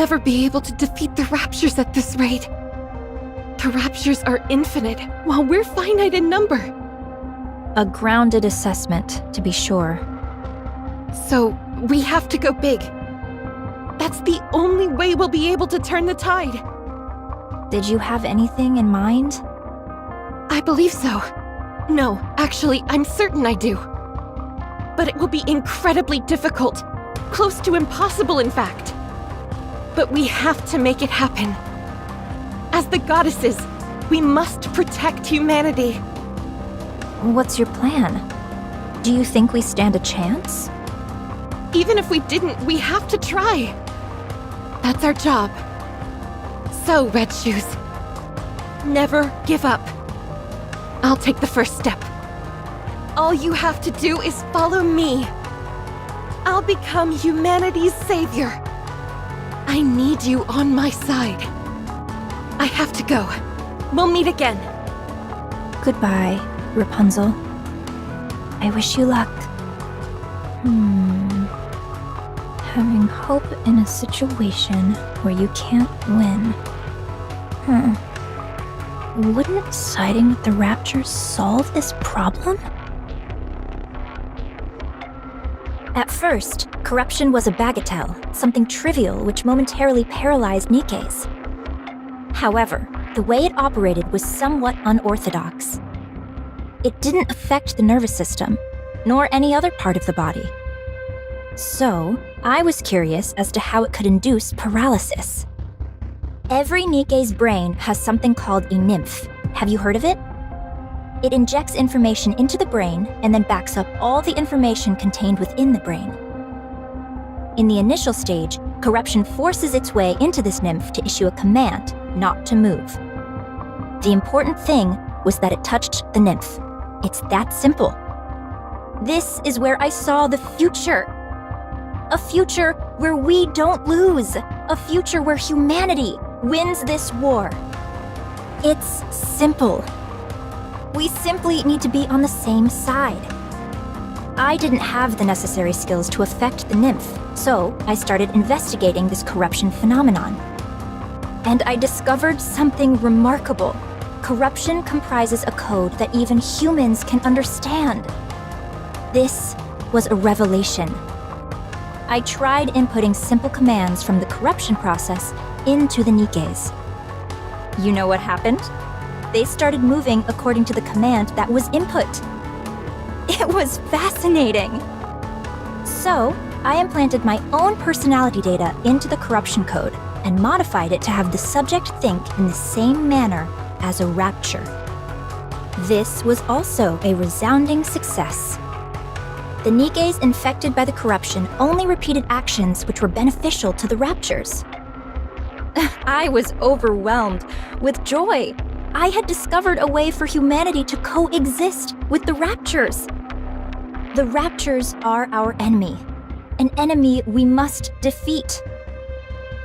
never be able to defeat the Raptures at this rate. The Raptures are infinite, while we're finite in number. A grounded assessment, to be sure. So, we have to go big. That's the only way we'll be able to turn the tide. Did you have anything in mind? I believe so. No, actually, I'm certain I do. But it will be incredibly difficult. Close to impossible, in fact. But we have to make it happen. As the goddesses, we must protect humanity. What's your plan? Do you think we stand a chance? Even if we didn't, we have to try. That's our job. So, Red Shoes, never give up. I'll take the first step. All you have to do is follow me. I'll become humanity's savior. I need you on my side. I have to go. We'll meet again. Goodbye, Rapunzel. I wish you luck. Having hope in a situation where you can't win. Wouldn't siding with the Raptures solve this problem? At first, corruption was a bagatelle, something trivial which momentarily paralyzed Nikke's. However, the way it operated was somewhat unorthodox. It didn't affect the nervous system, nor any other part of the body. So, I was curious as to how it could induce paralysis. Every Nikke's brain has something called a nymph. Have you heard of it? It injects information into the brain and then backs up all the information contained within the brain. In the initial stage, corruption forces its way into this nymph to issue a command not to move. The important thing was that it touched the nymph. It's that simple. This is where I saw the future. A future where we don't lose. A future where humanity wins this war. It's simple. We simply need to be on the same side. I didn't have the necessary skills to affect the nymph, so I started investigating this corruption phenomenon. And I discovered something remarkable. Corruption comprises a code that even humans can understand. This was a revelation. I tried inputting simple commands from the corruption process into the Nikkes. You know what happened? They started moving according to the command that was input. It was fascinating. So, I implanted my own personality data into the corruption code and modified it to have the subject think in the same manner as a rapture. This was also a resounding success. The Nikkes infected by the corruption only repeated actions which were beneficial to the Raptures. I was overwhelmed with joy. I had discovered a way for humanity to coexist with the Raptures. The Raptures are our enemy, an enemy we must defeat.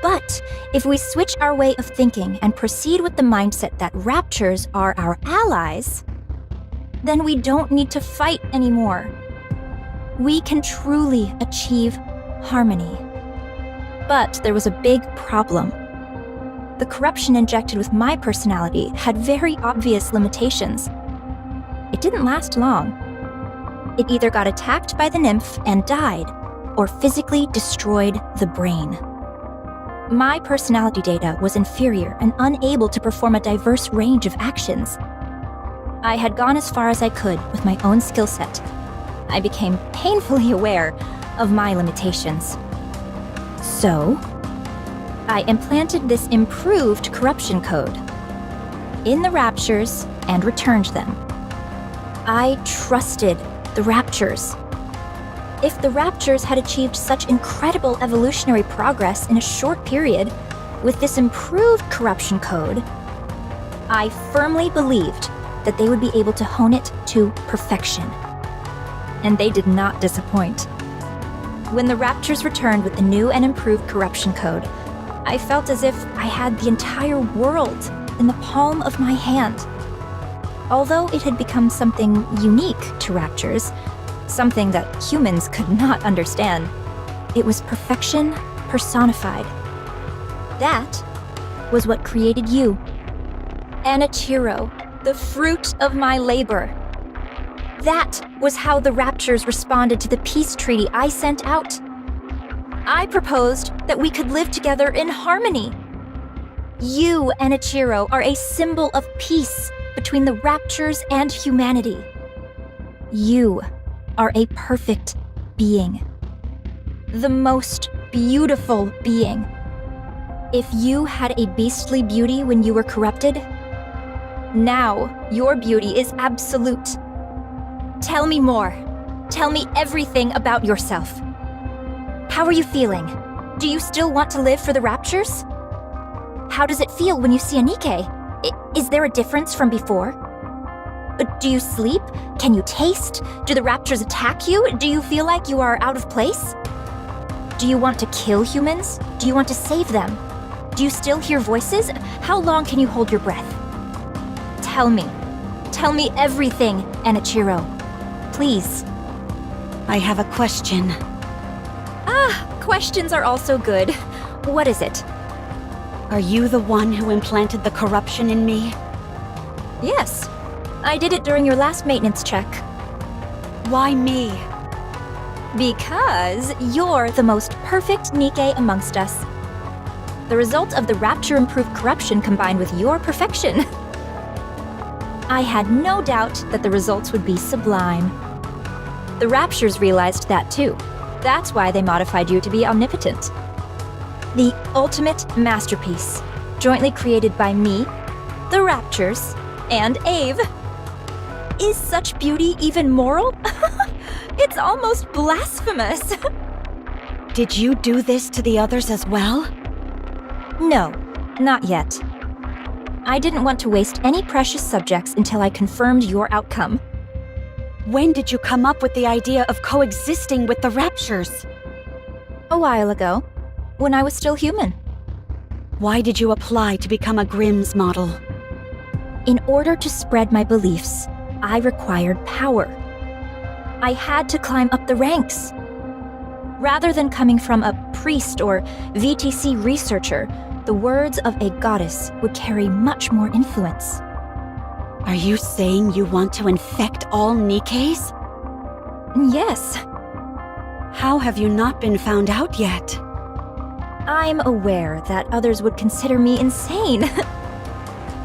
But if we switch our way of thinking and proceed with the mindset that Raptures are our allies, then we don't need to fight anymore. We can truly achieve harmony. But there was a big problem. The corruption injected with my personality had very obvious limitations. It didn't last long. It either got attacked by the nymph and died, or physically destroyed the brain. My personality data was inferior and unable to perform a diverse range of actions. I had gone as far as I could with my own skill set. I became painfully aware of my limitations. So, I implanted this improved corruption code in the Raptures and returned them. I trusted the Raptures. If the Raptures had achieved such incredible evolutionary progress in a short period with this improved corruption code, I firmly believed that they would be able to hone it to perfection. And they did not disappoint. When the Raptures returned with the new and improved corruption code, I felt as if I had the entire world in the palm of my hand. Although it had become something unique to Raptures, something that humans could not understand, it was perfection personified. That was what created you. Anichiro, the fruit of my labor. That was how the Raptures responded to the peace treaty I sent out. I proposed that we could live together in harmony. You, Anichiro, are a symbol of peace between the Raptures and humanity. You are a perfect being. The most beautiful being. If you had a beastly beauty when you were corrupted, now your beauty is absolute. Tell me more. Tell me everything about yourself. How are you feeling? Do you still want to live for the Raptures? How does it feel when you see a Nikke? Is there a difference from before? Do you sleep? Can you taste? Do the Raptures attack you? Do you feel like you are out of place? Do you want to kill humans? Do you want to save them? Do you still hear voices? How long can you hold your breath? Tell me. Tell me everything, Anichiro. Please. I have a question. Questions are also good. What is it? Are you the one who implanted the corruption in me? Yes. I did it during your last maintenance check. Why me? Because you're the most perfect Nikke amongst us. The result of the Rapture-improved corruption combined with your perfection. I had no doubt that the results would be sublime. The Raptures realized that too. That's why they modified you to be omnipotent. The ultimate masterpiece, jointly created by me, the Raptures, and Ave. Is such beauty even moral? It's almost blasphemous. Did you do this to the others as well? No, not yet. I didn't want to waste any precious subjects until I confirmed your outcome. When did you come up with the idea of coexisting with the Raptures? A while ago, when I was still human. Why did you apply to become a Grimm's model? In order to spread my beliefs, I required power. I had to climb up the ranks. Rather than coming from a priest or VTC researcher, the words of a goddess would carry much more influence. Are you saying you want to infect all Nikkes? Yes. How have you not been found out yet? I'm aware that others would consider me insane.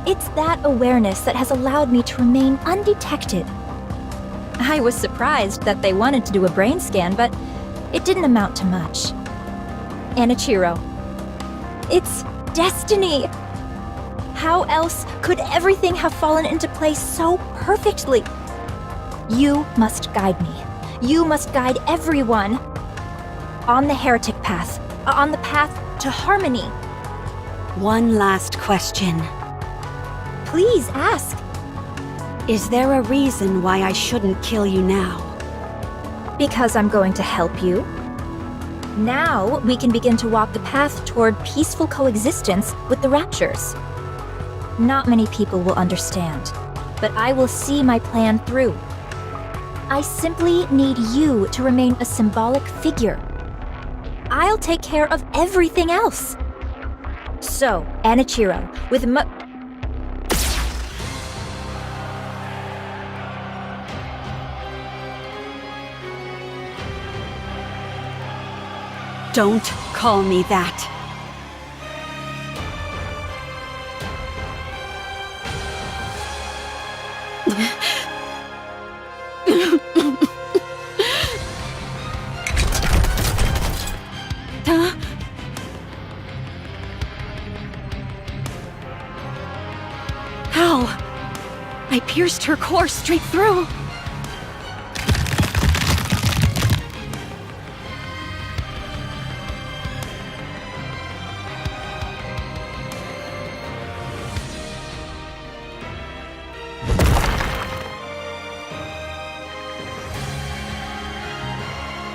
It's that awareness that has allowed me to remain undetected. I was surprised that they wanted to do a brain scan, but it didn't amount to much. Anichiro. It's destiny! How else could everything have fallen into place so perfectly? You must guide me. You must guide everyone. On the heretic path. On the path to harmony. One last question. Please ask. Is there a reason why I shouldn't kill you now? Because I'm going to help you. Now we can begin to walk the path toward peaceful coexistence with the Raptures. Not many people will understand, but I will see my plan through. I simply need you to remain a symbolic figure. I'll take care of everything else. So, Anichiro, with Don't call me that. How? I pierced her core straight through.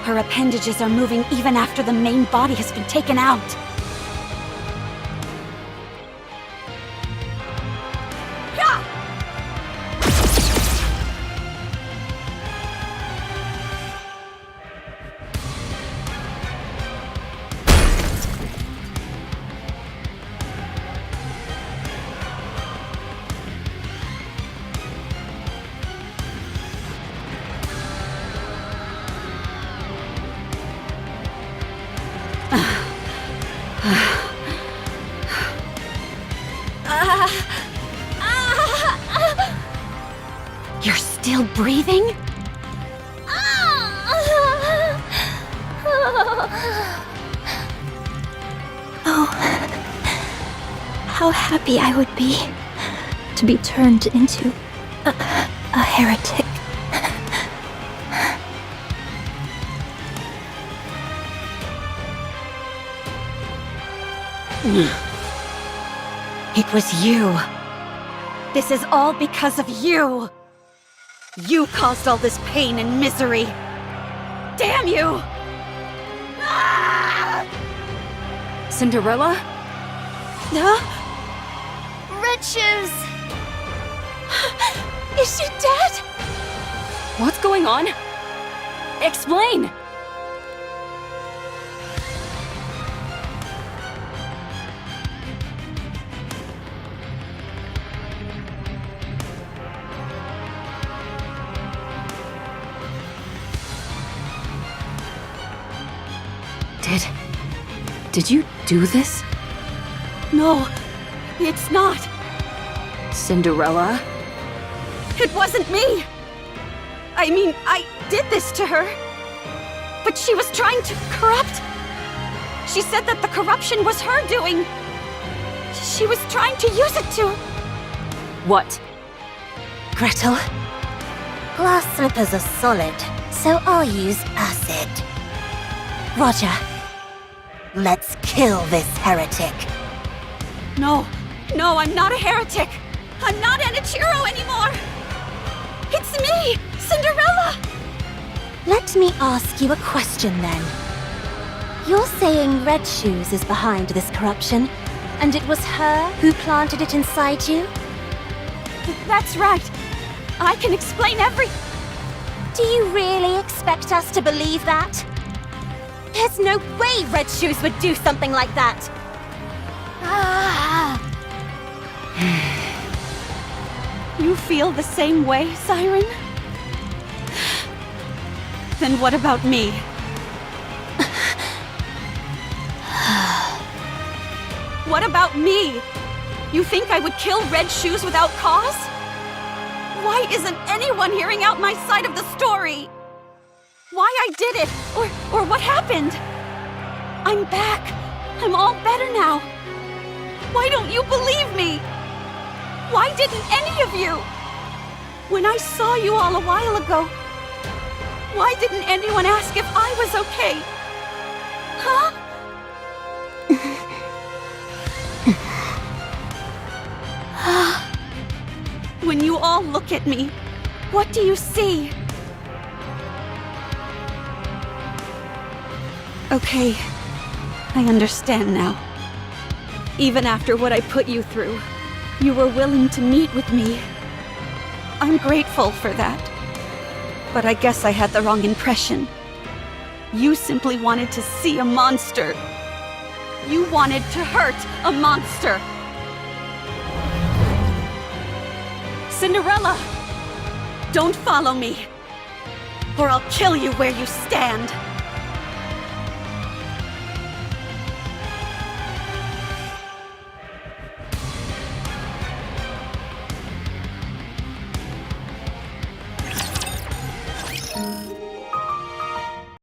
Her appendages are moving even after the main body has been taken out. still breathing? Oh, how happy I would be to be turned into a heretic. It was you. This is all because of you. You caused all this pain and misery. Damn you! Ah! Cinderella? Huh? Red Shoes! Is she dead? What's going on? Explain! Did you do this? No, it's not. Cinderella? It wasn't me. I mean, I did this to her. But she was trying to corrupt. She said that the corruption was her doing. She was trying to use it to... What? Gretel? Glass slippers are solid, so I'll use acid. Roger. Let's kill this heretic. No, I'm not a heretic. I'm not Enichiro anymore. It's me, Cinderella. Let me ask you a question then. You're saying Red Shoes is behind this corruption, and it was her who planted it inside you? That's right. I can explain every... Do you really expect us to believe that? There's no way Red Shoes would do something like that! Ah! You feel the same way, Siren? Then what about me? What about me? You think I would kill Red Shoes without cause? Why isn't anyone hearing out my side of the story? Why I did it, or what happened? I'm back. I'm all better now. Why don't you believe me? Why didn't any of you? When I saw you all a while ago, why didn't anyone ask if I was okay? Huh? When you all look at me, what do you see? Okay, I understand now. Even after what I put you through, you were willing to meet with me. I'm grateful for that. But I guess I had the wrong impression. You simply wanted to see a monster. You wanted to hurt a monster. Cinderella! Don't follow me, or I'll kill you where you stand.